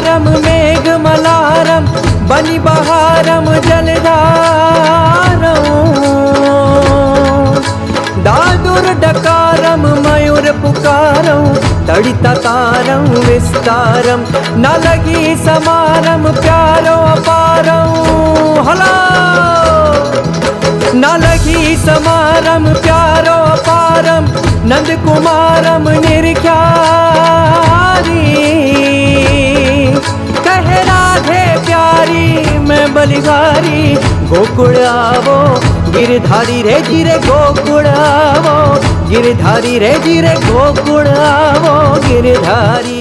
तुषारम मेघमलारम बलि बहारम जलधारम दादुर डकारम मयूर पुकारम तड़ितकारम विस्तारम न लगी समारम प्यारो अपारम हला न लगी समारम प्यारो अपारम नंद कुमारम निर्ख्यारी कह राधे प्यारी मैं बलिहारी गोकुल आवो गिरधारी रे धीरे गोकुल आवो गिरधारी रे धीरे गोकुल आवो गिरधारी।